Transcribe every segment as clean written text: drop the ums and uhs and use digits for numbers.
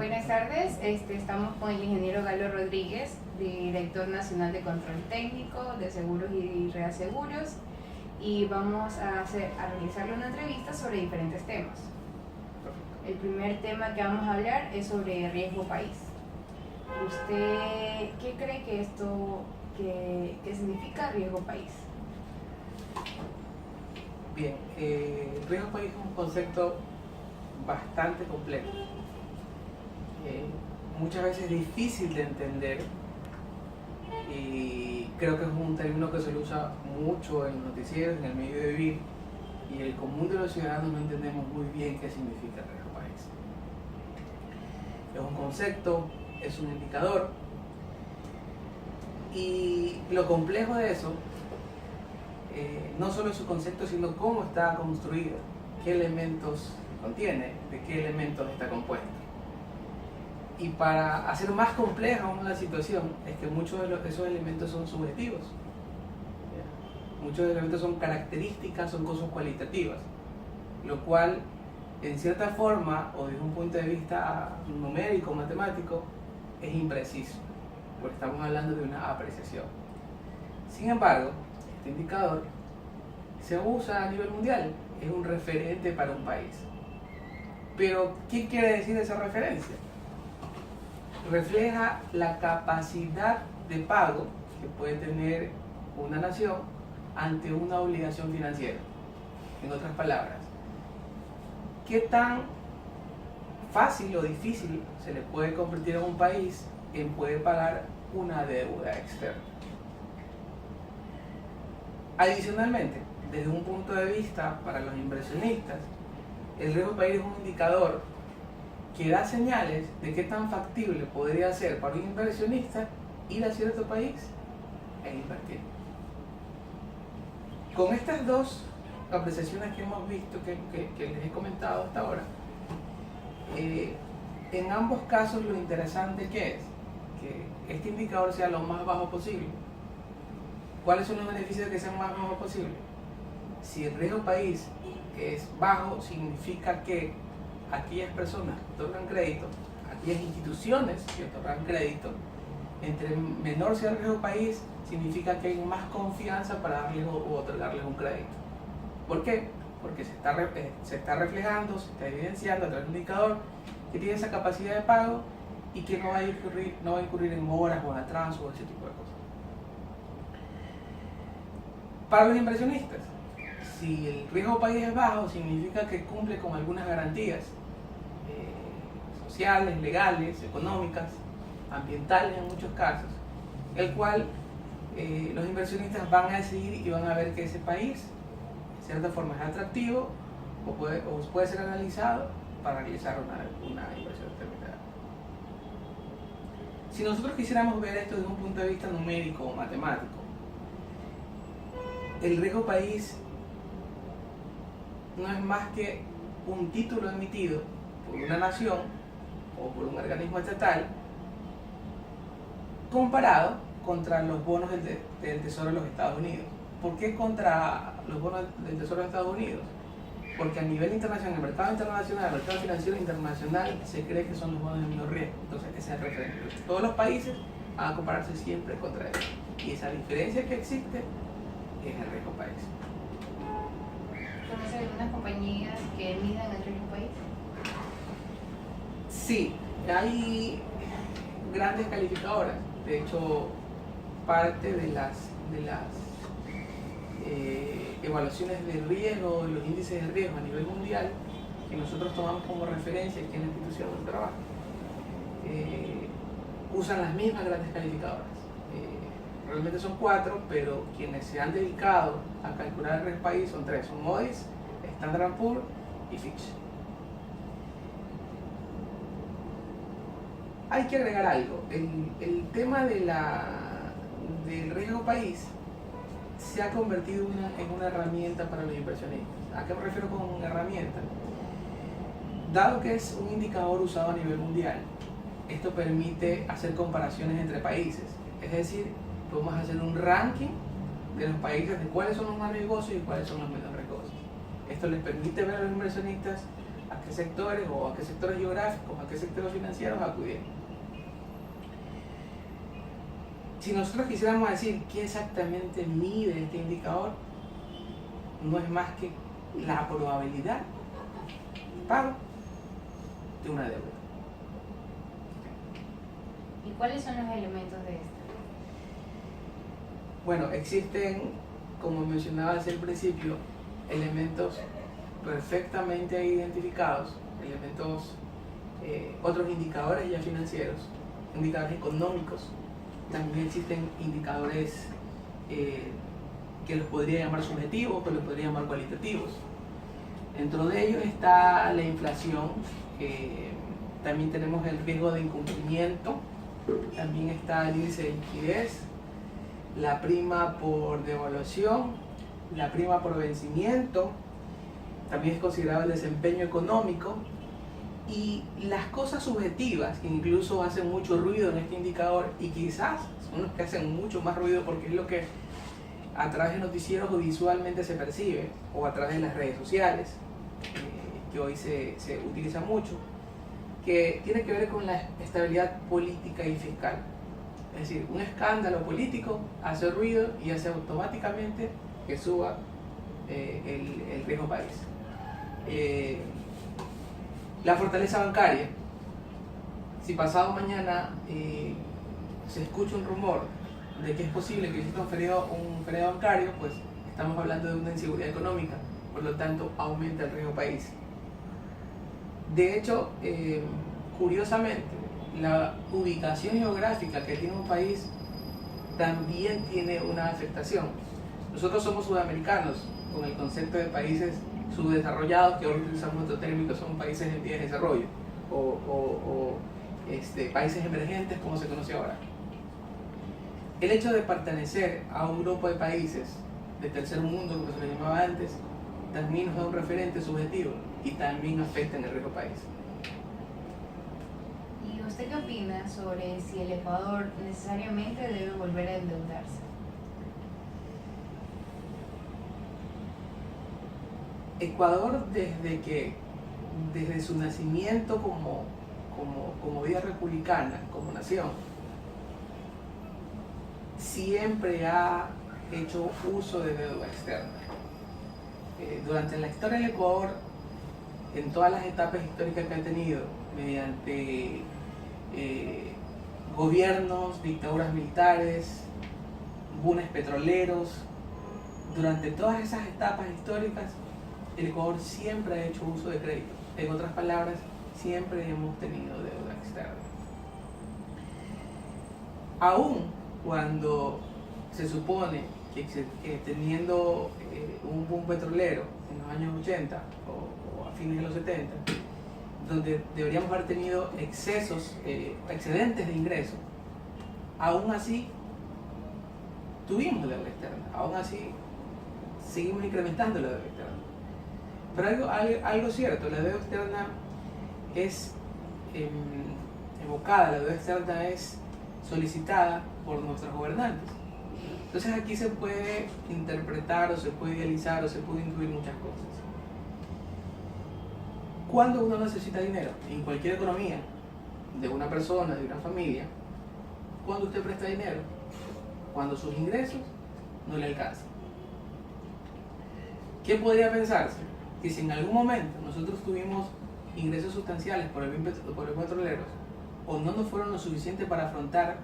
Buenas tardes, estamos con el ingeniero Galo Rodríguez, director nacional de control técnico de seguros y reaseguros, y vamos a realizarle una entrevista sobre diferentes temas. El primer tema que vamos a hablar es sobre riesgo país. ¿Usted qué cree que esto que significa riesgo país? Bien, riesgo país es un concepto bastante complejo, muchas veces difícil de entender, y creo que es un término que se lo usa mucho en los noticieros, en el medio de vivir, y el común de los ciudadanos no entendemos muy bien qué significa riesgo país. Es un concepto, es un indicador, y lo complejo de eso no solo es su concepto, sino cómo está construido, qué elementos contiene, de qué elementos está compuesto. Y para hacer más compleja aún la situación, es que muchos de esos elementos son subjetivos. Muchos de los elementos son características, son cosas cualitativas, lo cual, en cierta forma, o desde un punto de vista numérico, matemático, es impreciso, porque estamos hablando de una apreciación. Sin embargo, este indicador se usa a nivel mundial, es un referente para un país. Pero, ¿qué quiere decir esa referencia? Refleja la capacidad de pago que puede tener una nación ante una obligación financiera. En otras palabras, ¿qué tan fácil o difícil se le puede convertir a un país en poder pagar una deuda externa? Adicionalmente, desde un punto de vista para los inversionistas, el riesgo país es un indicador que da señales de qué tan factible podría ser para un inversionista ir a cierto país e invertir. Con estas dos apreciaciones que hemos visto, que les he comentado hasta ahora, en ambos casos lo interesante que es que este indicador sea lo más bajo posible. ¿Cuáles son los beneficios de que sea más bajo posible? Si el riesgo país es bajo, significa que aquellas personas que otorgan crédito, aquellas instituciones que otorgan crédito, entre menor sea el riesgo país, significa que hay más confianza para darles o otorgarles un crédito. ¿Por qué? Porque se está reflejando, se está evidenciando a través de un indicador que tiene esa capacidad de pago y que no va a incurrir en moras o en atrasos o ese tipo de cosas. Para los inversionistas, si el riesgo país es bajo, significa que cumple con algunas garantías sociales, legales, económicas, ambientales en muchos casos, el cual los inversionistas van a decidir y van a ver que ese país, de cierta forma, es atractivo o puede ser analizado para realizar una inversión determinada. Si nosotros quisiéramos ver esto desde un punto de vista numérico o matemático, el riesgo país no es más que un título emitido por una nación o por un organismo estatal comparado contra los bonos del Tesoro de los Estados Unidos. ¿Por qué contra los bonos del Tesoro de Estados Unidos? Porque a nivel internacional, el mercado internacional, el mercado financiero internacional, se cree que son los bonos de menor riesgo. Entonces, ese es el referente. Todos los países van a compararse siempre contra ellos. Y esa diferencia que existe es el riesgo país. ¿Conoce algunas compañías que midan el riesgo país? Sí, hay grandes calificadoras. De hecho, parte de las evaluaciones de riesgo, los índices de riesgo a nivel mundial, que nosotros tomamos como referencia aquí en la institución donde trabajo, usan las mismas grandes calificadoras. Realmente son 4, pero quienes se han dedicado a calcular el riesgo país son 3, son Moody's, Standard & Poor's y Fitch. Hay que agregar algo, el tema del riesgo país se ha convertido en una herramienta para los inversionistas. ¿A qué me refiero con herramienta? Dado que es un indicador usado a nivel mundial, esto permite hacer comparaciones entre países, es decir, podemos hacer un ranking de los países de cuáles son los más riesgosos y cuáles son los menos riesgosos. Esto les permite ver a los inversionistas a qué sectores o a qué sectores geográficos, a qué sectores financieros acudir. Si nosotros quisiéramos decir qué exactamente mide este indicador, no es más que la probabilidad de pago de una deuda. ¿Y cuáles son los elementos de esta? Bueno, existen, como mencionaba desde el principio, elementos perfectamente identificados, otros indicadores ya financieros, indicadores económicos. También existen indicadores que los podría llamar subjetivos, que los podría llamar cualitativos. Dentro de ellos está la inflación, también tenemos el riesgo de incumplimiento, también está el índice de liquidez, la prima por devaluación, la prima por vencimiento, también es considerado el desempeño económico, y las cosas subjetivas que incluso hacen mucho ruido en este indicador, y quizás son los que hacen mucho más ruido porque es lo que a través de noticieros o visualmente se percibe, o a través de las redes sociales, que hoy se utiliza mucho, que tiene que ver con la estabilidad política y fiscal. Es decir, un escándalo político hace ruido y hace automáticamente que suba el riesgo país. La fortaleza bancaria. Si pasado mañana se escucha un rumor de que es posible que exista un feriado bancario, pues estamos hablando de una inseguridad económica, por lo tanto aumenta el riesgo país. De hecho, curiosamente, la ubicación geográfica que tiene un país también tiene una afectación. Nosotros somos sudamericanos, con el concepto de países subdesarrollados, que hoy utilizamos otro término, son países en vías de desarrollo, o países emergentes, como se conoce ahora. El hecho de pertenecer a un grupo de países de tercer mundo, como se le llamaba antes, también nos da un referente subjetivo y también afecta en el riesgo país. ¿Y usted qué opina sobre si el Ecuador necesariamente debe volver a endeudarse? Ecuador, desde su nacimiento como vida republicana, como nación, siempre ha hecho uso de deuda externa. Durante la historia del Ecuador, en todas las etapas históricas que ha tenido, mediante gobiernos, dictaduras militares, bunes petroleros, durante todas esas etapas históricas, el Ecuador siempre ha hecho uso de crédito. En otras palabras, siempre hemos tenido deuda externa. Aún cuando se supone que teniendo un boom petrolero en los años 80 o a fines de los 70, donde deberíamos haber tenido excedentes de ingresos, aún así tuvimos deuda externa, aún así seguimos incrementando la deuda externa. Pero algo cierto, la deuda externa es evocada, la deuda externa es solicitada por nuestros gobernantes. Entonces aquí se puede interpretar o se puede idealizar o se puede incluir muchas cosas. ¿Cuándo uno necesita dinero? En cualquier economía, de una persona, de una familia, ¿cuándo usted presta dinero? Cuando sus ingresos no le alcanzan. ¿Qué podría pensarse? Que si en algún momento nosotros tuvimos ingresos sustanciales por el petrolero, o no nos fueron lo suficiente para afrontar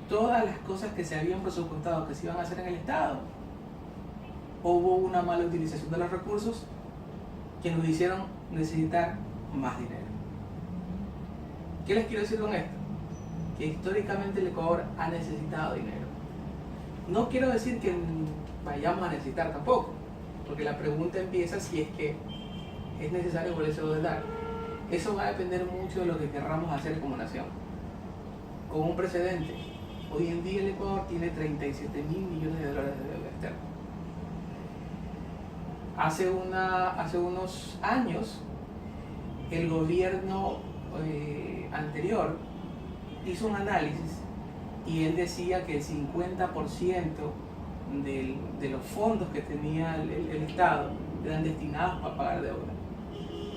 todas las cosas que se habían presupuestado que se iban a hacer en el Estado, o hubo una mala utilización de los recursos que nos hicieron necesitar más dinero. ¿Qué les quiero decir con esto? Que históricamente el Ecuador ha necesitado dinero. No quiero decir que vayamos a necesitar tampoco, porque la pregunta empieza si es que es necesario volverse a endeudar. Eso va a depender mucho de lo que querramos hacer como nación. Como un precedente, hoy en día el Ecuador tiene 37.000 millones de dólares de deuda externa. Hace unos años, el gobierno anterior hizo un análisis y él decía que el 50% de los fondos que tenía el Estado eran destinados para pagar deuda.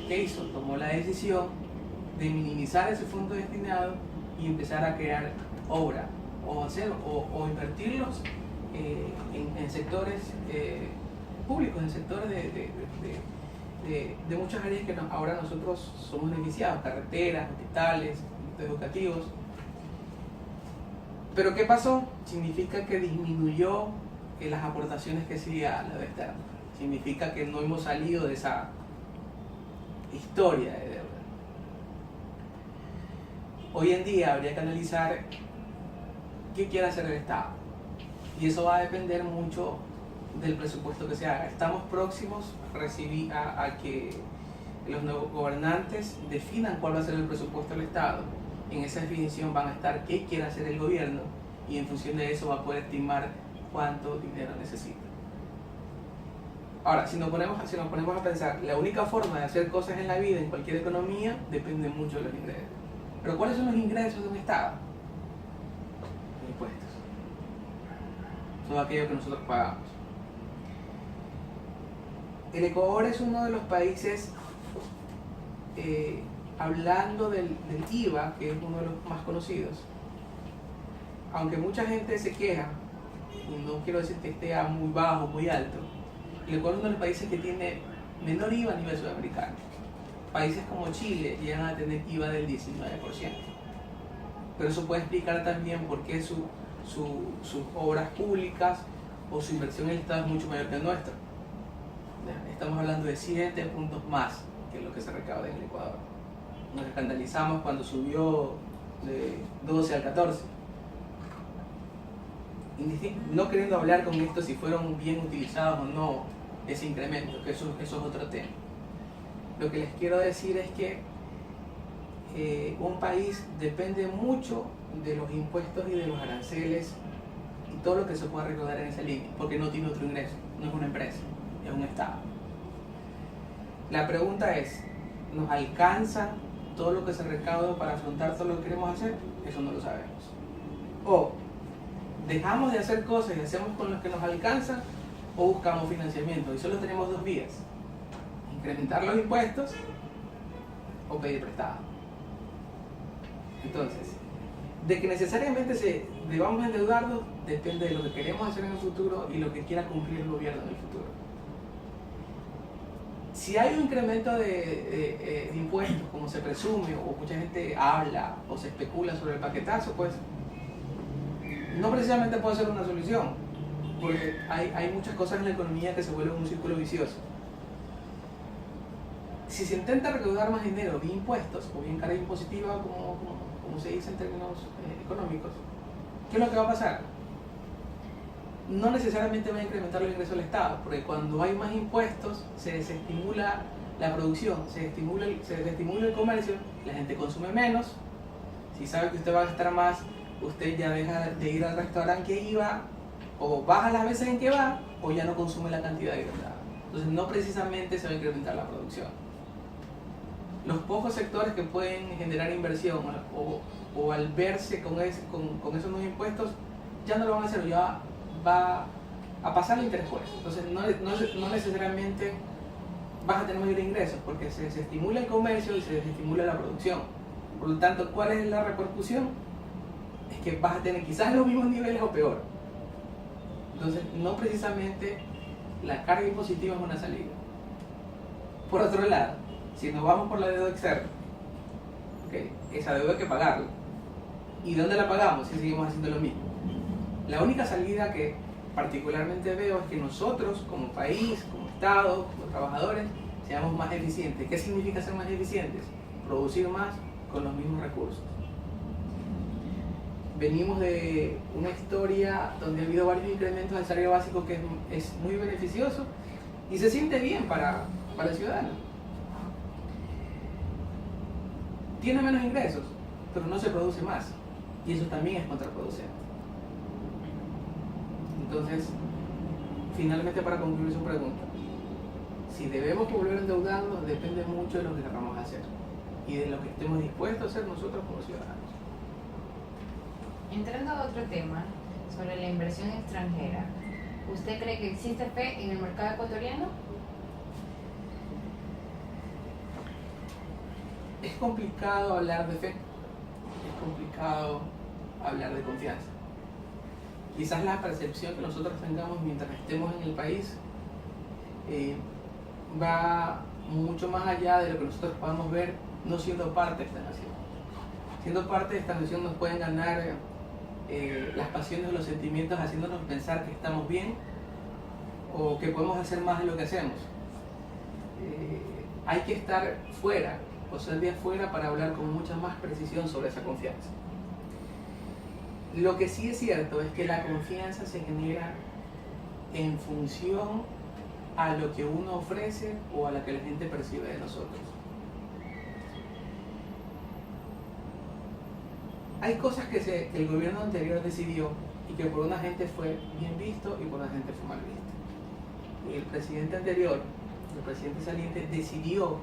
¿qué hizo? Tomó la decisión de minimizar ese fondo destinado y empezar a crear obra o invertirlos en sectores públicos, en sectores de muchas áreas que ahora nosotros somos beneficiados, carreteras, hospitales, educativos. Pero ¿qué pasó? Significa que disminuyó las aportaciones que hacía la deuda externa. Significa que no hemos salido de esa historia de deuda. Hoy en día habría que analizar qué quiere hacer el Estado. Y eso va a depender mucho del presupuesto que se haga. Estamos próximos a que los nuevos gobernantes definan cuál va a ser el presupuesto del Estado. En esa definición van a estar qué quiere hacer el gobierno y en función de eso va a poder estimar cuánto dinero necesita. Ahora, si nos ponemos a pensar, la única forma de hacer cosas en la vida, en cualquier economía, depende mucho de los ingresos. Pero ¿cuáles son los ingresos de un Estado? Los impuestos. Todo aquello que nosotros pagamos. El Ecuador es uno de los países, hablando del IVA, que es uno de los más conocidos, aunque mucha gente se queja, y no quiero decir que esté muy bajo, muy alto, el Ecuador es uno de los países que tiene menor IVA a nivel sudamericano. Países como Chile llegan a tener IVA del 19%. Pero eso puede explicar también por qué sus obras públicas o su inversión en el Estado es mucho mayor que el nuestro. Estamos hablando de 7 puntos más que lo que se recauda en el Ecuador. Nos escandalizamos cuando subió de 12 al 14. No queriendo hablar con esto si fueron bien utilizados o no ese incremento, que eso es otro tema. Lo que les quiero decir es que un país depende mucho de los impuestos y de los aranceles y todo lo que se pueda recaudar en esa línea, porque no tiene otro ingreso, no es una empresa, es un Estado. La pregunta es, ¿nos alcanza todo lo que se recauda para afrontar todo lo que queremos hacer? Eso no lo sabemos. O dejamos de hacer cosas y hacemos con los que nos alcanzan, o buscamos financiamiento. Y solo tenemos dos vías: incrementar los impuestos o pedir prestado. Entonces, de que necesariamente debamos endeudarnos depende de lo que queremos hacer en el futuro y lo que quiera cumplir el gobierno en el futuro. Si hay un incremento de impuestos, como se presume, o mucha gente habla o se especula sobre el paquetazo, pues no precisamente puede ser una solución, porque hay muchas cosas en la economía que se vuelven un círculo vicioso. Si se intenta recaudar más dinero vía impuestos o bien carga impositiva, como se dice en términos económicos, ¿qué es lo que va a pasar? No necesariamente va a incrementar los ingresos del Estado, porque cuando hay más impuestos se desestimula la producción, se desestimula el comercio, la gente consume menos. Si sabe que usted va a gastar más, usted ya deja de ir al restaurante que iba, o baja las veces en que va, o ya no consume la cantidad de verdad. Entonces no precisamente se va a incrementar la producción. Los pocos sectores que pueden generar inversión o al verse con esos nuevos impuestos ya no lo van a hacer, ya va a pasar el interés por eso. Entonces no necesariamente vas a tener mayor ingresos, porque se desestimula el comercio y se desestimula la producción. Por lo tanto, ¿cuál es la repercusión? Es que vas a tener quizás los mismos niveles o peor. Entonces no precisamente la carga impositiva es una salida. Por otro lado, si nos vamos por la deuda externa, esa deuda hay que pagarla. ¿Y dónde la pagamos si seguimos haciendo lo mismo? La única salida que particularmente veo es que nosotros como país, como Estado, como trabajadores, seamos más eficientes. ¿Qué significa ser más eficientes? Producir más con los mismos recursos. Venimos de una historia donde ha habido varios incrementos del salario básico que es muy beneficioso y se siente bien para el ciudadano. Tiene menos ingresos, pero no se produce más, y eso también es contraproducente. Entonces, finalmente, para concluir su pregunta, si debemos volver a endeudarnos depende mucho de lo que queramos hacer y de lo que estemos dispuestos a hacer nosotros como ciudadanos. Entrando a otro tema, sobre la inversión extranjera, ¿usted cree que existe fe en el mercado ecuatoriano? Es complicado hablar de fe, es complicado hablar de confianza. Quizás la percepción que nosotros tengamos mientras estemos en el país va mucho más allá de lo que nosotros podamos ver no siendo parte de esta nación. Siendo parte de esta nación nos pueden ganar las pasiones o los sentimientos haciéndonos pensar que estamos bien o que podemos hacer más de lo que hacemos. Hay que estar fuera o ser de afuera para hablar con mucha más precisión sobre esa confianza. Lo que sí es cierto es que la confianza se genera en función a lo que uno ofrece o a lo que la gente percibe de nosotros. Hay cosas que el gobierno anterior decidió y que por una gente fue bien visto y por una gente fue mal visto. El presidente anterior, el presidente saliente, decidió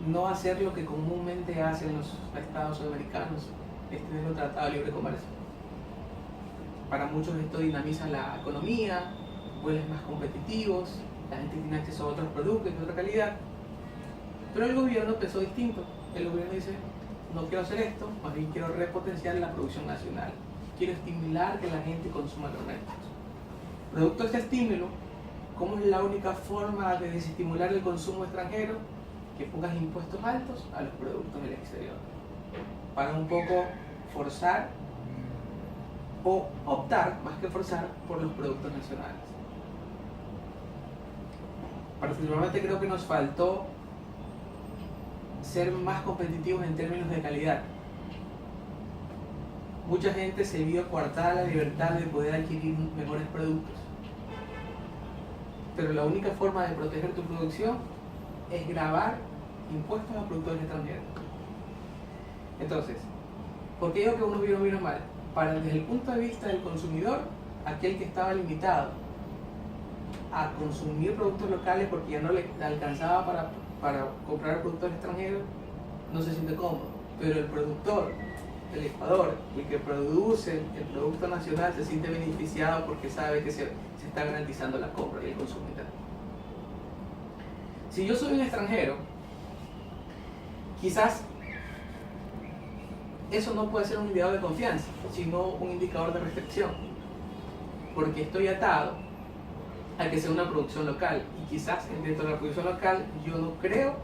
no hacer lo que comúnmente hacen los estados sudamericanos, tener un tratado de libre comercio. Para muchos esto dinamiza la economía, vuelos más competitivos, la gente tiene acceso a otros productos de otra calidad. Pero el gobierno pensó distinto. El gobierno dice, no quiero hacer esto, más bien quiero repotenciar la producción nacional. Quiero estimular que la gente consuma alimentos. Producto de este estímulo, ¿cómo es la única forma de desestimular el consumo extranjero? Que pongas impuestos altos a los productos del exterior. Para un poco forzar o optar, más que forzar, por los productos nacionales. Particularmente creo que nos faltó ser más competitivos en términos de calidad. Mucha gente se vio coartada la libertad de poder adquirir mejores productos. Pero la única forma de proteger tu producción es gravar impuestos a productores extranjeros. Entonces, ¿por qué digo que unos vieron mal? Desde el punto de vista del consumidor, aquel que estaba limitado a consumir productos locales porque ya no le alcanzaba para comprar productos extranjeros, no se siente cómodo. Pero el productor, el Ecuador, el que produce el producto nacional, se siente beneficiado porque sabe que se está garantizando la compra y el consumo interno. Si yo soy un extranjero, quizás eso no puede ser un indicador de confianza, sino un indicador de restricción, porque estoy atado a que sea una producción local y quizás dentro de la producción local yo no creo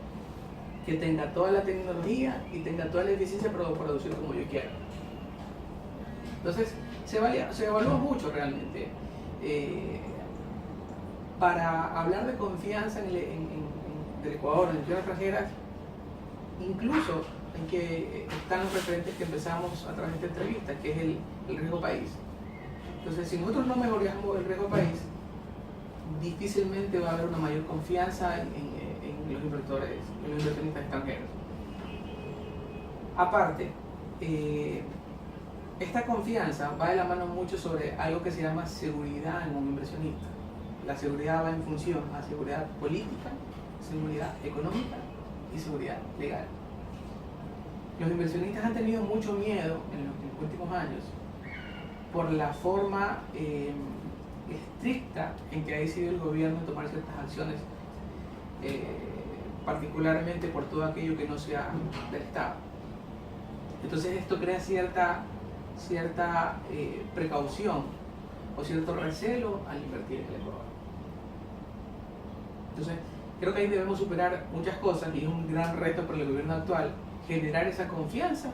que tenga toda la tecnología y tenga toda la eficiencia para producir como yo quiero. Entonces se evalúa mucho realmente. Para hablar de confianza del Ecuador en inversiones extranjeras, incluso en que están los referentes que empezamos a través de esta entrevista, que es el riesgo país. Entonces, si nosotros no mejoramos el riesgo país, difícilmente va a haber una mayor confianza en los inversores, en los inversionistas extranjeros. Aparte, esta confianza va de la mano mucho sobre algo que se llama seguridad en un inversionista. La seguridad va en función a seguridad política, seguridad económica y seguridad legal. Los inversionistas han tenido mucho miedo en los últimos años por la forma estricta en que ha decidido el gobierno tomar ciertas acciones, particularmente por todo aquello que no sea del Estado. Entonces esto crea cierta precaución o cierto recelo al invertir en el Ecuador. Entonces creo que ahí debemos superar muchas cosas y es un gran reto para el gobierno actual generar esa confianza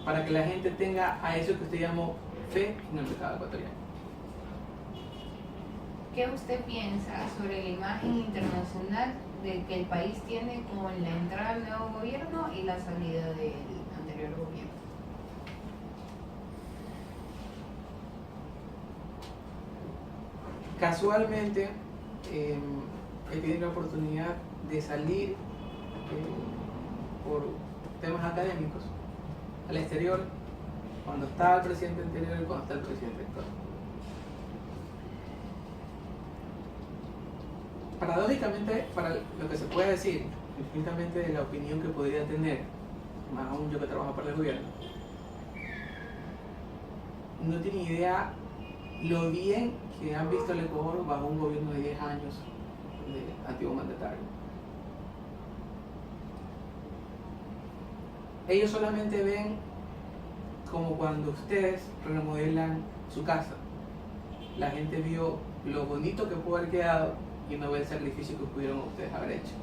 para que la gente tenga a eso que usted llamó fe en el mercado ecuatoriano. ¿Qué usted piensa sobre la imagen internacional que el país tiene con la entrada del nuevo gobierno y la salida del anterior gobierno? Casualmente he tenido la oportunidad de salir por temas académicos al exterior cuando estaba el presidente anterior y cuando está el presidente actual. Paradójicamente, para lo que se puede decir, indistintamente de la opinión que podría tener, más aún yo que trabajo para el gobierno, no tiene idea lo bien que han visto el Ecuador bajo un gobierno de 10 años de antiguo mandatario. ellos solamente ven como cuando ustedes remodelan su casa. La gente vio lo bonito que pudo haber quedado y no ve el sacrificio que pudieron ustedes haber hecho.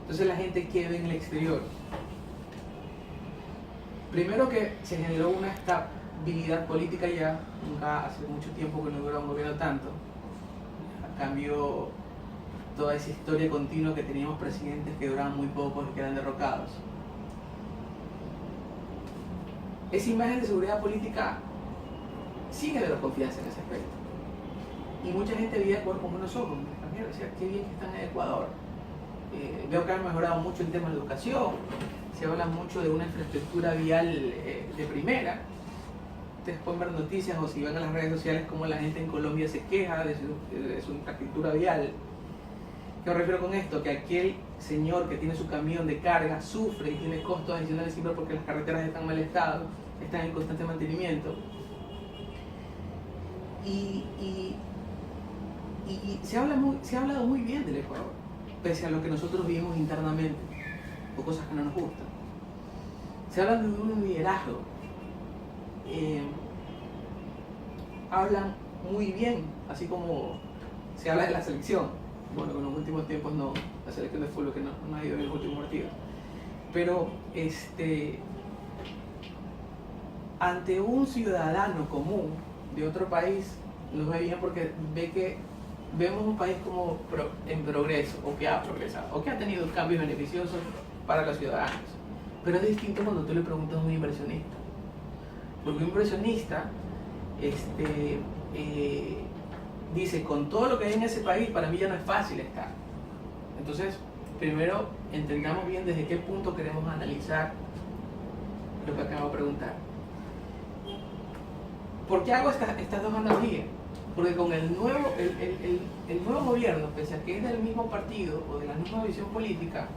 Entonces la gente, ¿qué ve en el exterior? Primero que se generó una estabilidad política ya, nunca hace mucho tiempo que no hubiera un gobierno tanto. A cambio, toda esa historia continua que teníamos presidentes que duraban muy poco y que eran derrocados. Esa imagen de seguridad política sí generó confianza en ese aspecto. Y mucha gente veía Ecuador con buenos ojos. Me decía, qué bien que están en Ecuador. Veo que han mejorado mucho el tema de la educación. Se habla mucho de una infraestructura vial de primera. Ustedes pueden ver noticias o si van a las redes sociales cómo la gente en Colombia se queja de su infraestructura vial. ¿Qué me refiero con esto? Que aquel señor que tiene su camión de carga sufre y tiene costos adicionales siempre porque las carreteras están en mal estado, están en constante mantenimiento. Y se ha hablado muy bien del Ecuador, pese a lo que nosotros vivimos internamente, o cosas que no nos gustan. Se habla de un liderazgo. Hablan muy bien, así como se habla de la selección. Bueno, en los últimos tiempos no, la selección de fútbol que no ha ido en los últimos partidos. Pero ante un ciudadano común de otro país, nos ve bien porque ve que vemos un país como en progreso, o que ha progresado, o que ha tenido cambios beneficiosos para los ciudadanos. Pero es distinto cuando tú le preguntas a un inversionista. Porque un inversionista dice, con todo lo que hay en ese país, para mí ya no es fácil estar. Entonces, primero entendamos bien desde qué punto queremos analizar lo que acabo de preguntar. ¿Por qué hago estas dos analogías? Porque con el nuevo gobierno, pese a que es del mismo partido o de la misma visión política,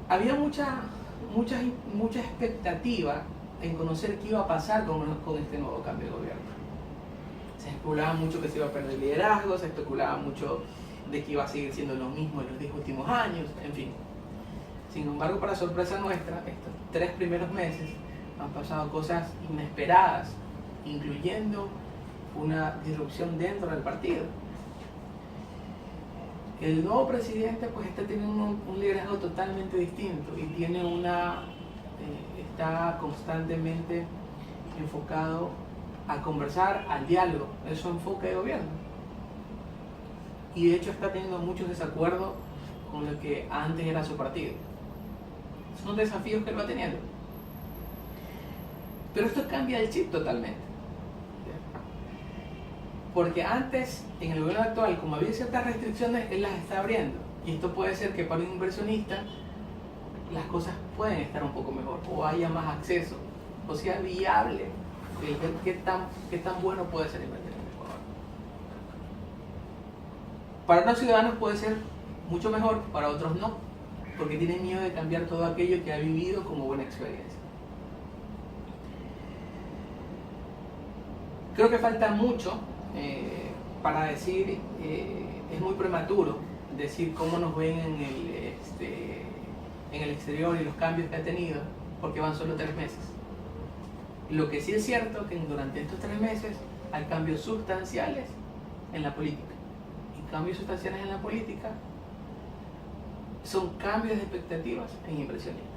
había mucha expectativa en conocer qué iba a pasar con este nuevo cambio de gobierno. Se especulaba mucho que se iba a perder liderazgo, se especulaba mucho de que iba a seguir siendo lo mismo en los 10 últimos años, en fin. Sin embargo, para sorpresa nuestra, estos 3 primeros meses han pasado cosas inesperadas, incluyendo una disrupción dentro del partido. El nuevo presidente pues está teniendo un liderazgo totalmente distinto y tiene está constantemente enfocado a conversar, al diálogo, es su enfoque de gobierno. Y de hecho está teniendo muchos desacuerdos con lo que antes era su partido. Son desafíos que él va teniendo. Pero esto cambia el chip totalmente. Porque antes, en el gobierno actual, como había ciertas restricciones, él las está abriendo. Y esto puede ser que para un inversionista las cosas pueden estar un poco mejor, o haya más acceso, o sea viable, qué tan bueno puede ser invertir en Ecuador. Para unos ciudadanos puede ser mucho mejor, para otros no, porque tienen miedo de cambiar todo aquello que ha vivido como buena experiencia. Creo que falta mucho para decir, es muy prematuro decir cómo nos ven en el exterior y los cambios que ha tenido, porque van solo 3 meses. Lo que sí es cierto es que durante estos 3 meses hay cambios sustanciales en la política. Y cambios sustanciales en la política son cambios de expectativas en inversionistas.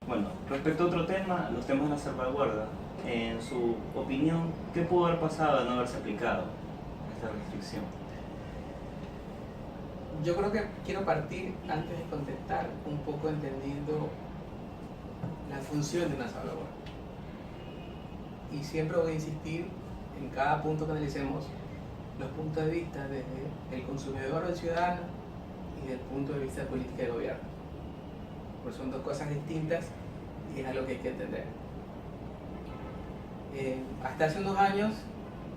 Bueno, respecto a otro tema, los temas de la salvaguarda, en su opinión, ¿qué pudo haber pasado de no haberse aplicado esta restricción? Yo creo que quiero partir, antes de contestar, un poco entendiendo la función de una salvaguarda. Y siempre voy a insistir en cada punto que analicemos los puntos de vista desde el consumidor o el ciudadano y desde el punto de vista de política de gobierno. Pues son dos cosas distintas y es algo que hay que entender. Hasta hace unos años,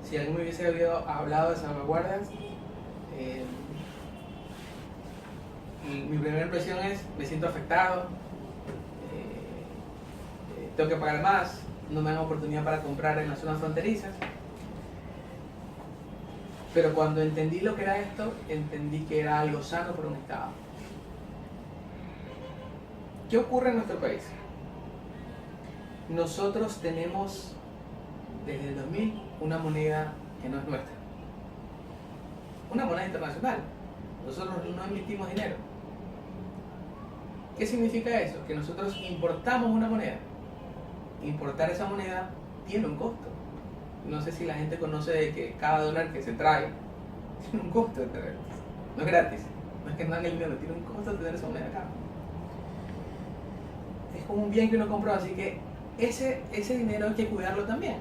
si alguien me hubiese hablado de salvaguardas, mi primera impresión es, me siento afectado, tengo que pagar más, no me dan oportunidad para comprar en las zonas fronterizas. Pero cuando entendí lo que era esto, entendí que era algo sano para un Estado. ¿Qué ocurre en nuestro país? Nosotros tenemos desde el 2000 una moneda que no es nuestra. Una moneda internacional. Nosotros no emitimos dinero. ¿Qué significa eso? Que nosotros importamos una moneda. Importar esa moneda tiene un costo. No sé si la gente conoce de que cada dólar que se trae tiene un costo de tenerlo. No es gratis. No es que no dan el dinero, tiene un costo de tener esa moneda acá. Es como un bien que uno compró, así que ese dinero hay que cuidarlo también.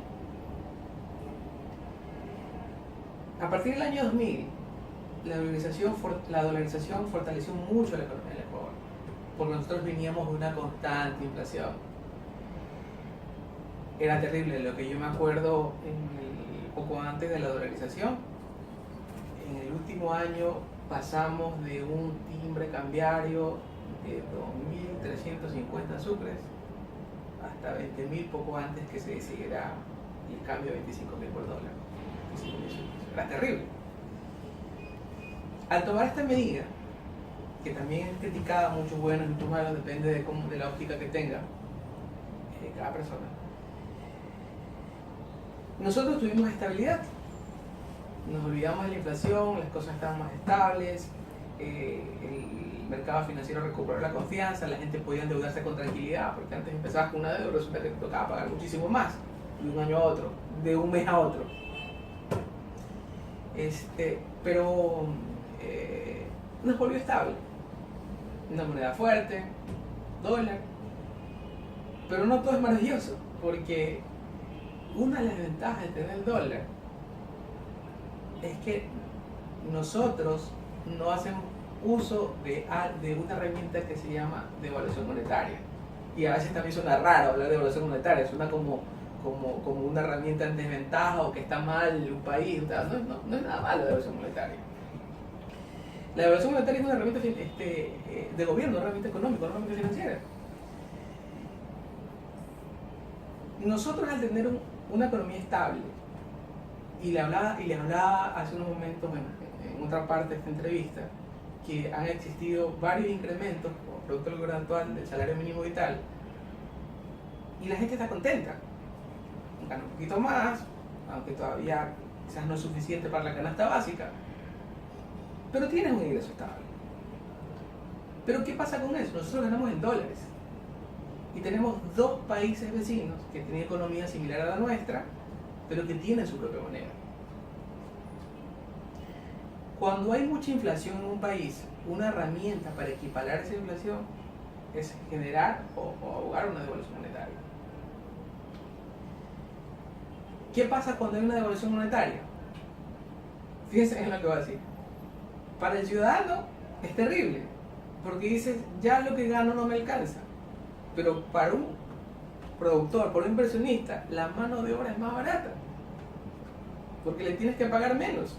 A partir del año 2000, la dolarización fortaleció mucho la economía del Ecuador, porque nosotros veníamos de una constante inflación. Era terrible, lo que yo me acuerdo poco antes de la dolarización. En el último año pasamos de un timbre cambiario de 2.350 sucres hasta 20.000 poco antes que se decidiera el cambio de 25.000 por dólar. Era terrible. Al tomar esta medida, que también es criticada, muchos buenos y muchos malos, depende de la óptica que tenga cada persona, nosotros tuvimos estabilidad. Nos olvidamos de la inflación, las cosas estaban más estables, el mercado financiero recuperó la confianza, la gente podía endeudarse con tranquilidad, porque antes empezabas con una deuda, resulta que te tocaba pagar muchísimo más, de un año a otro, de un mes a otro. Pero nos volvió estable. Una moneda fuerte, dólar. Pero no todo es maravilloso, porque una de las ventajas de tener el dólar es que nosotros no hacemos uso de una herramienta que se llama devaluación monetaria. Y a veces también suena raro hablar de devaluación monetaria, suena como una herramienta en desventaja o que está mal un país. No es nada malo la devaluación monetaria. La devaluación monetaria es una herramienta de gobierno, una herramienta económica, una herramienta financiera. Nosotros, al tener una economía estable, y le hablaba hace unos momentos en otra parte de esta entrevista, que han existido varios incrementos, como producto del gobierno actual, del salario mínimo vital, y la gente está contenta. Gana un poquito más, aunque todavía quizás no es suficiente para la canasta básica, pero tienes un ingreso estable. Pero ¿qué pasa con eso? Nosotros ganamos en dólares y tenemos dos países vecinos que tienen economía similar a la nuestra, pero que tienen su propia moneda. Cuando hay mucha inflación en un país, una herramienta para equiparar esa inflación es generar o abogar una devaluación monetaria. ¿Qué pasa cuando hay una devaluación monetaria? Fíjense en lo que voy a decir. Para el ciudadano es terrible, porque dices, ya lo que gano no me alcanza. Pero para un productor, para un inversionista, la mano de obra es más barata, porque le tienes que pagar menos.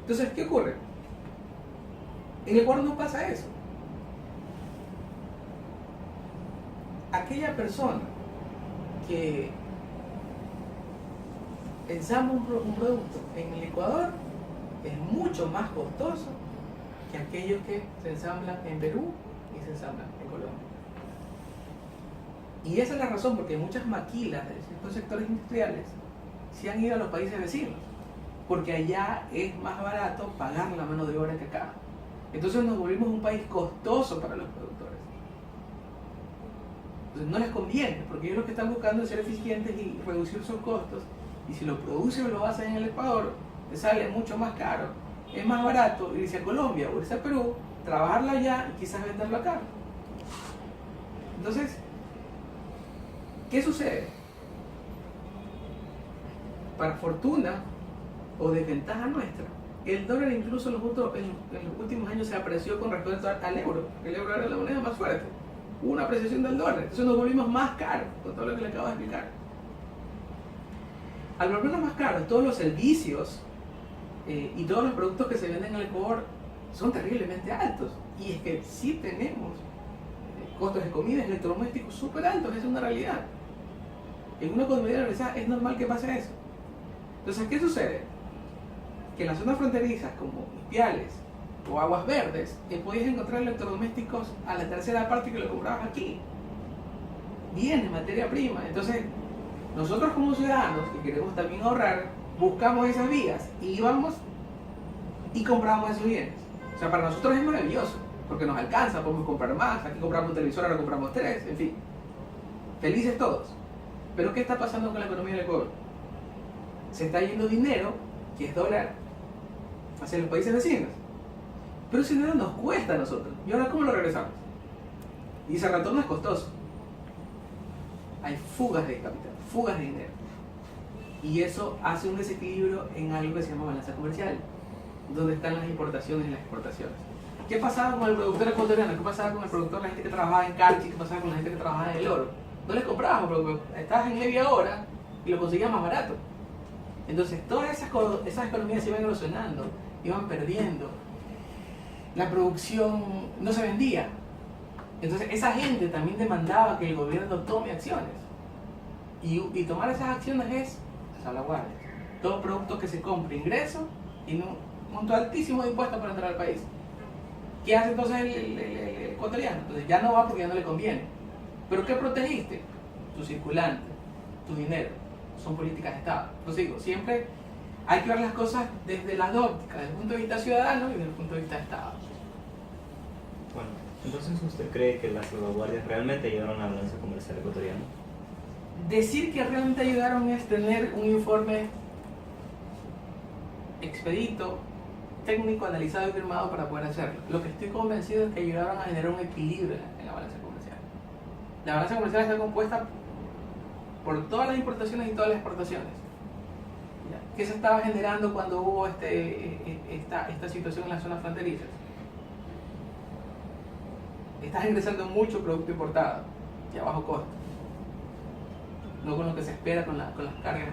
Entonces, ¿qué ocurre? En Ecuador no pasa eso. Aquella persona que ensambla un producto en el Ecuador es mucho más costoso que aquellos que se ensamblan en Perú y se ensamblan en Colombia. Y esa es la razón porque muchas maquilas de ciertos sectores industriales se han ido a los países vecinos, porque allá es más barato pagar la mano de obra que acá. Entonces nos volvimos un país costoso para los productores. Entonces no les conviene, porque ellos lo que están buscando es ser eficientes y reducir sus costos, y si lo producen o lo hacen en el Ecuador, te sale mucho más caro, es más barato irse a Colombia o irse a Perú, trabajarlo allá y quizás venderlo acá. Entonces, ¿qué sucede? Para fortuna o desventaja nuestra, el dólar incluso en los últimos años se apreció con respecto al euro. El euro era la moneda más fuerte. Hubo una apreciación del dólar, entonces nos volvimos más caros, con todo lo que le acabo de explicar. Al volvernos más caros, todos los servicios y todos los productos que se venden en el Ecuador son terriblemente altos. Y es que sí tenemos costos de comida y electrodomésticos súper altos, es una realidad. En una economía organizada es normal que pase eso. Entonces, ¿qué sucede? Que en las zonas fronterizas como Ipiales o Aguas Verdes, podías encontrar electrodomésticos a la tercera parte que lo comprabas aquí. Viene materia prima. Entonces, nosotros como ciudadanos que queremos también ahorrar, buscamos esas vías y íbamos y compramos esos bienes. O sea, para nosotros es maravilloso, porque nos alcanza, podemos comprar más, aquí compramos un televisor, ahora compramos 3, en fin. Felices todos. Pero ¿qué está pasando con la economía del Ecuador? Se está yendo dinero, que es dólar, hacia los países vecinos. Pero ese dinero nos cuesta a nosotros. ¿Y ahora cómo lo regresamos? Y ese retorno es costoso. Hay fugas de capital, fugas de dinero. Y eso hace un desequilibrio en algo que se llama balanza comercial, donde están las importaciones y las exportaciones. ¿Qué pasaba con el productor ecuatoriano? ¿Qué pasaba con el productor, la gente que trabajaba en Carchi? ¿Qué pasaba con la gente que trabajaba en el oro? No les comprabas, porque estabas en media hora y lo conseguías más barato. Entonces todas esas economías se iban erosionando, iban perdiendo. La producción no se vendía. Entonces esa gente también demandaba que el gobierno tome acciones. Y tomar esas acciones es salvaguardia. Todo producto que se compre ingreso y un monto altísimo de impuestos para entrar al país. ¿Qué hace entonces el ecuatoriano? Entonces ya no va porque ya no le conviene. ¿Pero qué protegiste? Tu circulante, tu dinero. Son políticas de Estado. Pues digo, siempre hay que ver las cosas desde las dos ópticas, desde el punto de vista ciudadano y desde el punto de vista de Estado. Bueno, entonces ¿usted cree que las salvaguardias realmente ayudaron a la balanza comercial ecuatoriana? Decir que realmente ayudaron es tener un informe expedito, técnico, analizado y firmado para poder hacerlo. Lo que estoy convencido es que ayudaron a generar un equilibrio en la balanza comercial. La balanza comercial está compuesta por todas las importaciones y todas las exportaciones. ¿Qué se estaba generando cuando hubo esta situación en las zonas fronterizas? Estás ingresando mucho producto importado y a bajo costo, no con lo que se espera con las cargas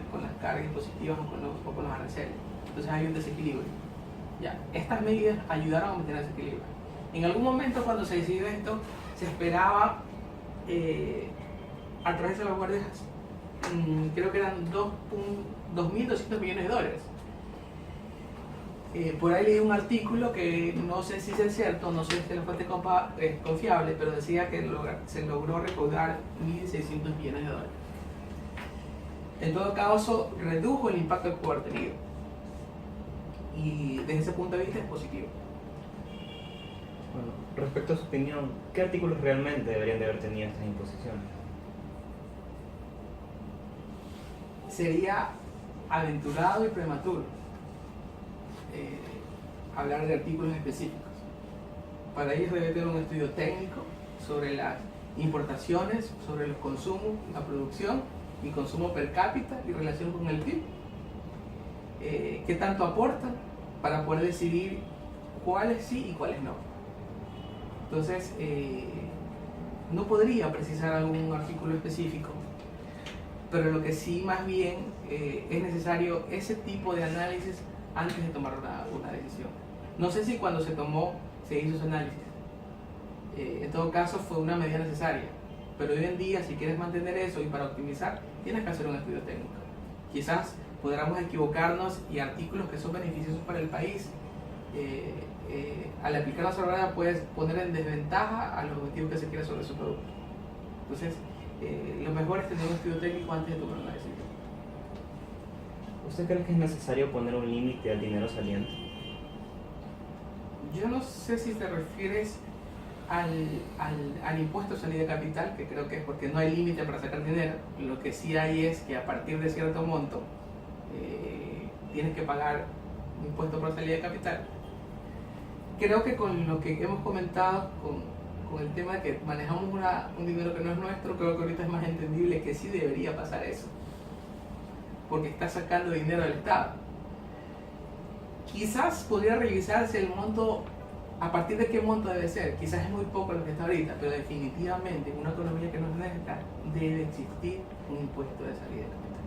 impositivas o con los aranceles. Entonces hay un desequilibrio. Estas medidas ayudaron a mantener ese equilibrio. En algún momento cuando se decidió esto, se esperaba a través de las guardias, creo que eran 2.200 millones de dólares. Por ahí leí un artículo que no sé si es cierto, no sé si la fuente es confiable, pero decía que se logró recaudar 1.600 millones de dólares. En todo caso, redujo el impacto que pudo haber tenido. Y desde ese punto de vista es positivo. Bueno, respecto a su opinión, ¿qué artículos realmente deberían de haber tenido estas imposiciones? Sería aventurado y prematuro hablar de artículos específicos. Para ello debe tener un estudio técnico sobre las importaciones, sobre los consumos, la producción y consumo per cápita y relación con el PIB. Qué tanto aportan para poder decidir cuáles sí y cuáles no. Entonces, no podría precisar algún artículo específico, pero lo que sí más bien es necesario ese tipo de análisis antes de tomar una decisión. No sé si cuando se tomó se hizo ese análisis. En todo caso fue una medida necesaria, pero hoy en día si quieres mantener eso y para optimizar tienes que hacer un estudio técnico. Quizás podamos equivocarnos y artículos que son beneficiosos para el país, al aplicar la salvaguardia puedes poner en desventaja a los objetivos que se quiere sobre su producto. Entonces, lo mejor es tener un estudio técnico antes de tomar una decisión. ¿Usted cree que es necesario poner un límite al dinero saliente? Yo no sé si te refieres al impuesto de salida de capital, que creo que es porque no hay límite para sacar dinero. Lo que sí hay es que a partir de cierto monto tienes que pagar un impuesto por salida de capital. Creo que con lo que hemos comentado, con el tema de que manejamos un dinero que no es nuestro, creo que ahorita es más entendible que sí debería pasar eso, porque está sacando dinero del Estado. Quizás podría revisarse el monto, a partir de qué monto debe ser. Quizás es muy poco lo que está ahorita, pero definitivamente en una economía que no es nuestra debe existir un impuesto de salida de capital.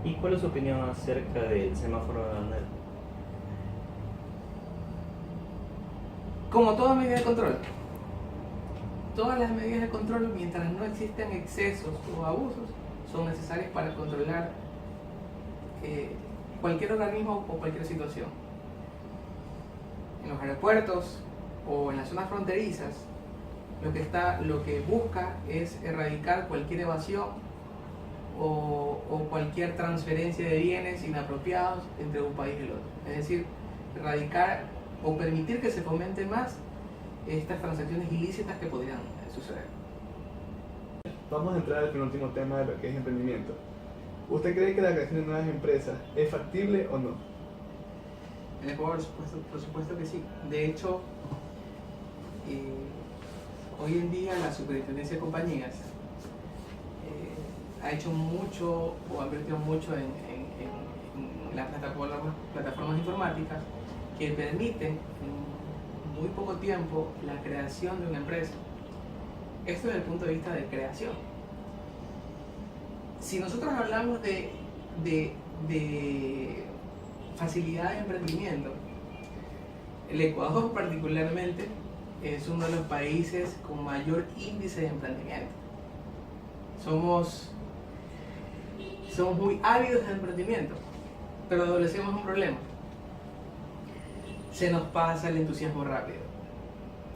¿Y cuál es su opinión acerca del semáforo de bandera? Como toda medida de control, todas las medidas de control, mientras no existan excesos o abusos, son necesarias para controlar cualquier organismo o cualquier situación. En los aeropuertos o en las zonas fronterizas, lo que busca es erradicar cualquier evasión o cualquier transferencia de bienes inapropiados entre un país y el otro. Es decir, erradicar o permitir que se fomenten más estas transacciones ilícitas que podrían suceder. Vamos a entrar al penúltimo tema de lo que es emprendimiento. ¿Usted cree que la creación de nuevas empresas es factible o no? En Ecuador, por supuesto que sí. De hecho, hoy en día la Superintendencia de Compañías ha hecho mucho o ha invertido mucho en las plataformas informáticas que permiten en muy poco tiempo la creación de una empresa. Esto desde el punto de vista de creación. Si nosotros hablamos de facilidad de emprendimiento, el Ecuador particularmente es uno de los países con mayor índice de emprendimiento. Somos muy ávidos de emprendimiento, pero adolecemos un problema. Se nos pasa el entusiasmo rápido.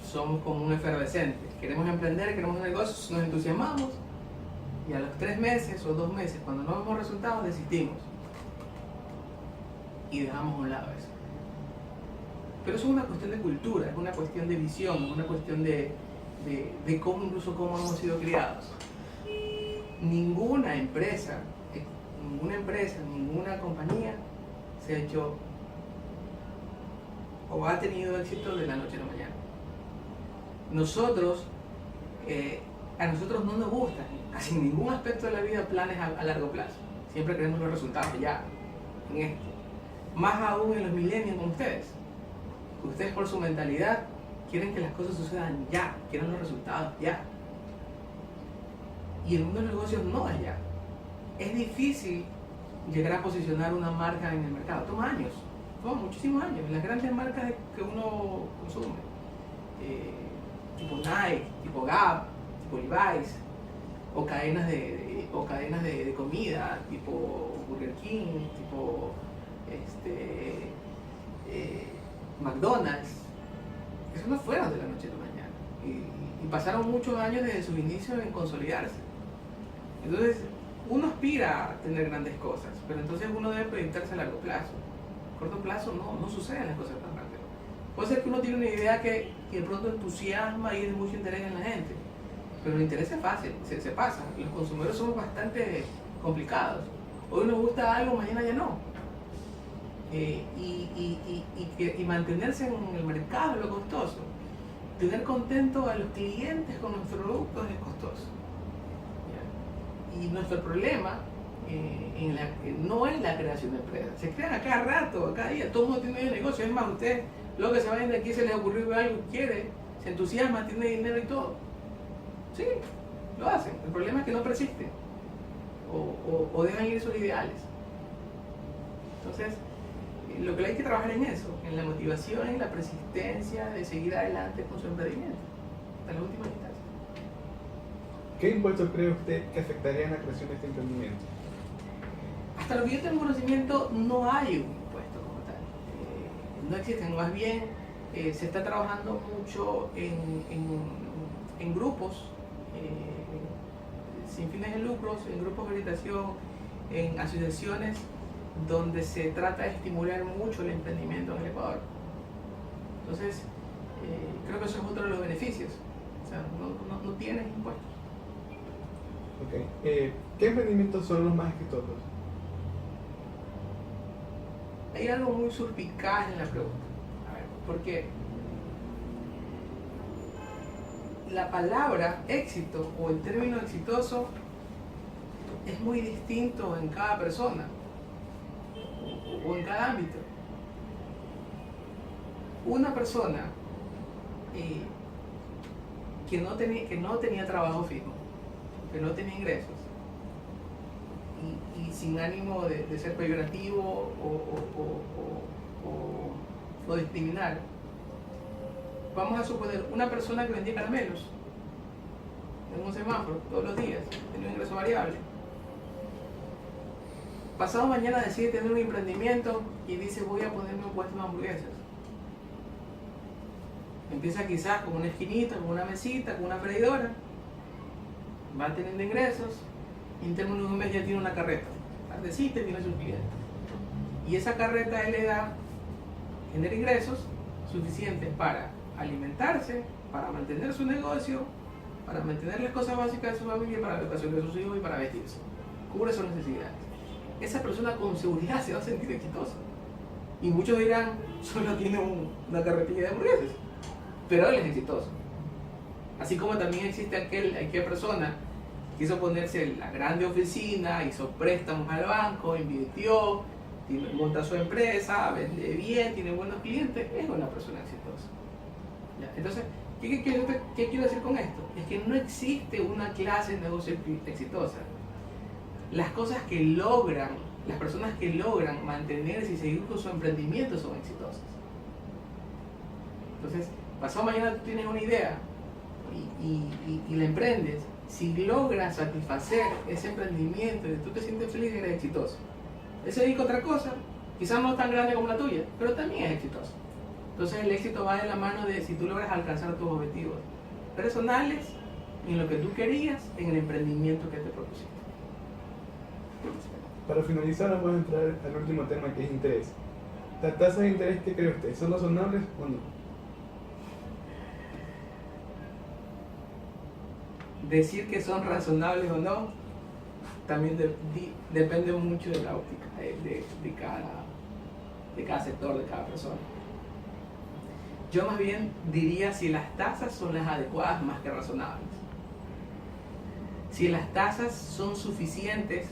Somos como un efervescente. Queremos emprender, queremos un negocio, nos entusiasmamos y a los 3 meses o 2 meses, cuando no vemos resultados, desistimos y dejamos a un lado eso. Pero eso es una cuestión de cultura, es una cuestión de visión, es una cuestión de cómo hemos sido criados. Ninguna empresa, ninguna compañía se ha hecho o ha tenido éxito de la noche a la mañana. A nosotros no nos gustan, casi en ningún aspecto de la vida, planes a largo plazo. Siempre queremos los resultados ya, en esto. Más aún en los millennials como ustedes. Ustedes por su mentalidad quieren que las cosas sucedan ya, quieren los resultados ya. Y el mundo de los negocios no es ya. Es difícil llegar a posicionar una marca en el mercado. Toma años, toma muchísimos años. Las grandes marcas que uno consume, tipo Nike, tipo Gap, tipo Levi's, o cadenas de comida, tipo Burger King, tipo McDonald's, eso no fueron de la noche a la mañana y pasaron muchos años desde sus inicios en consolidarse. Entonces uno aspira a tener grandes cosas, pero entonces uno debe proyectarse a largo plazo. A corto plazo no suceden las cosas tan rápido. Puede ser que uno tiene una idea que de pronto entusiasma y de mucho interés en la gente, pero el interés es fácil, se pasa. Los consumidores somos bastante complicados. Hoy nos gusta algo, mañana ya no. Y mantenerse en el mercado es lo costoso. Tener contento a los clientes con nuestros productos es costoso. ¿Ya? Y nuestro problema no es la creación de empresas. Se crean a cada rato, a cada día. Todo el mundo tiene negocio. Es más, usted, luego que se vayan de aquí, se les ocurrió algo que quiere, se entusiasma, tiene dinero y todo. Sí, lo hacen. El problema es que no persisten o dejan ir sus ideales. Entonces, lo que hay que trabajar en eso, en la motivación, en la persistencia de seguir adelante con su emprendimiento, hasta la última instancia. ¿Qué impuestos cree usted que afectarían la creación de este emprendimiento? Hasta lo que yo tengo conocimiento, no hay un impuesto como tal. No existen, más bien se está trabajando mucho en grupos sin fines de lucros, en grupos de orientación, en asociaciones donde se trata de estimular mucho el emprendimiento en el Ecuador. Entonces, creo que eso es otro de los beneficios. O sea, no tienes impuestos. Okay. ¿Qué emprendimientos son los más exitosos? Hay algo muy suspicaz en la pregunta. A ver, porque la palabra éxito o el término exitoso es muy distinto en cada persona o en cada ámbito. Una persona que no tenía trabajo fijo, que no tenía ingresos y sin ánimo de ser peyorativo o discriminar, vamos a suponer una persona que vendía caramelos en un semáforo todos los días, tenía un ingreso variable. pasado mañana decide tener un emprendimiento y dice voy a ponerme un puesto de hamburguesas. Empieza quizás con una esquinita, con una mesita, con una freidora, va teniendo ingresos y en términos de un mes ya tiene una carreta, tardecita y tiene sus clientes. Y esa carreta a él le da, genera ingresos suficientes para alimentarse, para mantener su negocio, para mantener las cosas básicas de su familia, para la educación de sus hijos y para vestirse. Cubre sus necesidades. Esa persona con seguridad se va a sentir exitosa. Y muchos dirán, solo tiene una carretilla de hamburguesas, pero él es exitoso. Así como también existe aquella persona que quiso ponerse en la grande oficina, hizo préstamos al banco, invirtió, monta su empresa, vende bien, tiene buenos clientes, es una persona exitosa. ¿Ya? Entonces, ¿qué quiero decir con esto? Es que no existe una clase de negocio exitosa. Las cosas que logran, las personas que logran mantenerse y seguir con su emprendimiento son exitosas. Entonces, pasado mañana tú tienes una idea y la emprendes, si logras satisfacer ese emprendimiento y tú te sientes feliz, eres exitoso. Ese dedica otra cosa, quizás no tan grande como la tuya, pero también es exitoso. Entonces el éxito va de la mano de si tú logras alcanzar tus objetivos personales, en lo que tú querías, en el emprendimiento que te propusiste. Para finalizar, vamos a entrar al último tema, que es interés. ¿Las tasas de interés que cree usted son razonables o no? Decir que son razonables o no, también depende mucho de la óptica de cada sector, de cada persona. Yo más bien diría si las tasas son las adecuadas más que razonables. Si las tasas son suficientes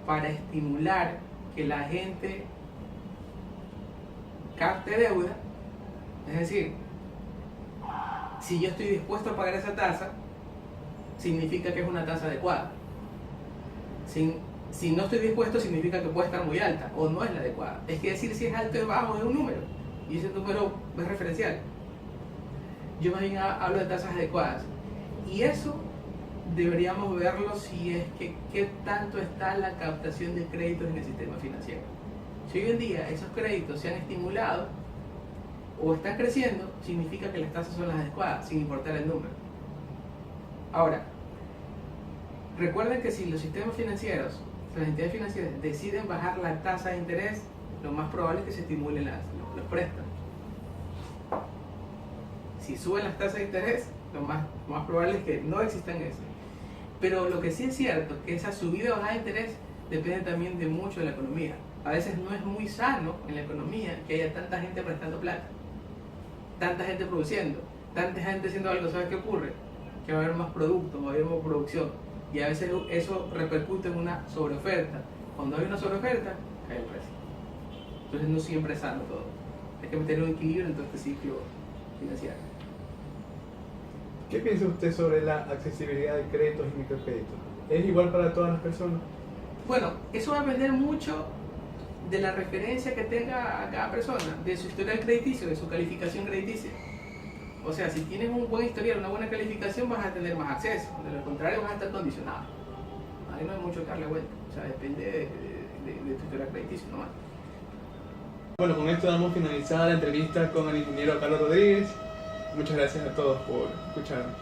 para estimular que la gente capte deuda, es decir, si yo estoy dispuesto a pagar esa tasa, significa que es una tasa adecuada. Si no estoy dispuesto, significa que puede estar muy alta o no es la adecuada. Es que decir si es alto o bajo es un número y ese número es referencial. Yo más bien hablo de tasas adecuadas y eso deberíamos verlo si es que qué tanto está la captación de créditos en el sistema financiero. Si hoy en día esos créditos se han estimulado o están creciendo, significa que las tasas son las adecuadas, sin importar el número. Ahora, recuerden que si los sistemas financieros, las entidades financieras deciden bajar la tasa de interés, lo más probable es que se estimulen los préstamos. Si suben las tasas de interés, lo más probable es que no existan eso. Pero lo que sí es cierto es que esa subida o bajada de interés depende también de mucho de la economía. A veces no es muy sano en la economía que haya tanta gente prestando plata, tanta gente produciendo, tanta gente haciendo algo. ¿Sabes qué ocurre? Que va a haber más producto, va a haber más producción. Y a veces eso repercute en una sobreoferta. Cuando hay una sobreoferta, cae el precio. Entonces no siempre es sano todo. Hay que mantener un equilibrio en todo este ciclo financiero. ¿Qué piensa usted sobre la accesibilidad de créditos y microcréditos? ¿Es igual para todas las personas? Bueno, eso va a depender mucho de la referencia que tenga a cada persona, de su historial crediticio, de su calificación crediticia. O sea, si tienes un buen historial, una buena calificación, vas a tener más acceso. De lo contrario, vas a estar condicionado. Ahí no hay mucho que darle vuelta. O sea, depende de tu historial crediticio nomás. Bueno, con esto damos finalizada la entrevista con el ingeniero Carlos Rodríguez. Muchas gracias a todos por escucharnos.